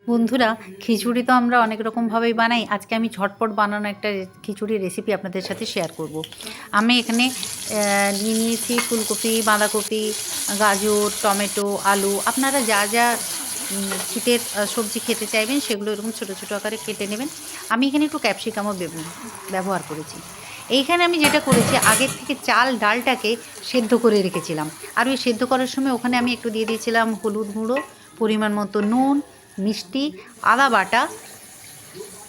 বন্ধুরা, খিচুড়ি তো আমরা অনেক রকমভাবেই বানাই। আজকে আমি ঝটপট বানানো একটা খিচুড়ির রেসিপি আপনাদের সাথে শেয়ার করব। আমি এখানে নিয়ে নিয়েছি ফুলকপি, বাঁধাকপি, গাজর, টমেটো, আলু। আপনারা যা যা শীতের সবজি খেতে চাইবেন সেগুলো এরকম ছোটো ছোটো আকারে কেটে নেবেন। আমি এখানে একটু ক্যাপসিকামও ব্যবহার করেছি। এইখানে আমি যেটা করেছি, আগের থেকে চাল ডালটাকে সেদ্ধ করে রেখেছিলাম। আর ওই সেদ্ধ করার সময় ওখানে আমি একটু দিয়ে দিয়েছিলাম হলুদ গুঁড়ো, পরিমাণ মতো নুন, মিষ্টি, আদা বাটা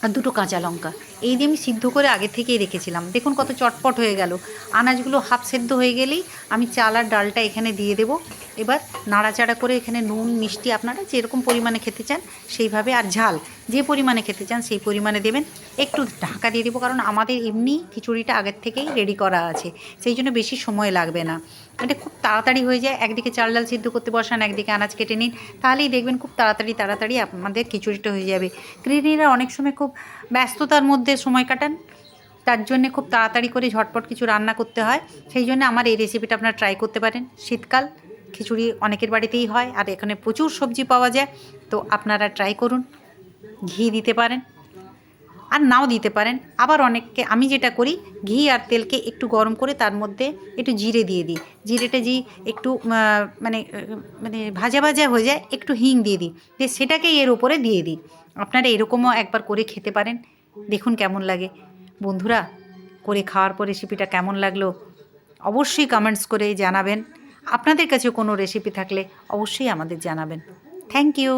আর দুটো কাঁচা লঙ্কা। এই দিয়ে আমি সিদ্ধ করে আগে থেকেই রেখেছিলাম। দেখুন কত চটপট হয়ে গেল। আনাজগুলো হাফ সেদ্ধ হয়ে গেলেই আমি চাল আর ডালটা এখানে দিয়ে দেব। এবার নাড়াচাড়া করে এখানে নুন মিষ্টি আপনারা যেরকম পরিমাণে খেতে চান সেইভাবে, আর ঝাল যে পরিমাণে খেতে চান সেই পরিমাণে দেবেন। একটু ঢাকা দিয়ে দেবো, কারণ আমাদের এমনি খিচুড়িটা আগের থেকেই রেডি করা আছে, সেই জন্য বেশি সময় লাগবে না। এটা খুব তাড়াতাড়ি হয়ে যায়। একদিকে চাল ডাল সিদ্ধ করতে বসান, একদিকে আনাজ কেটে নিন, তাহলেই দেখবেন খুব তাড়াতাড়ি আমাদের খিচুড়িটা হয়ে যাবে। গৃহিণীরা অনেক সময় খুব ব্যস্ততার মধ্যে সময় কাটান, তার জন্যে খুব তাড়াতাড়ি করে ঝটপট কিছু রান্না করতে হয়। সেই জন্য আমার এই রেসিপিটা আপনারা ট্রাই করতে পারেন। শীতকাল, খিচুড়ি অনেকের বাড়িতেই হয়, আর এখানে প্রচুর সবজি পাওয়া যায়। তো আপনারা ট্রাই করুন। ঘি দিতে পারেন আর নাও দিতে পারেন। আবার অনেককে আমি যেটা করি, ঘি আর তেলকে একটু গরম করে তার মধ্যে একটু জিরে দিয়ে দিই। জিরেটা একটু মানে মানে ভাজা ভাজা হয়ে যায়, একটু হিং দিয়ে দিই, দিয়ে সেটাকে এর ওপরে দিয়ে দিই। আপনারা এরকমও একবার করে খেতে পারেন, দেখুন কেমন লাগে। বন্ধুরা, করে খাওয়ার পর রেসিপিটা কেমন লাগলো অবশ্যই কমেন্টস করে জানাবেন। আপনাদের কাছে কোনো রেসিপি থাকলে অবশ্যই আমাদের জানাবেন। Thank you.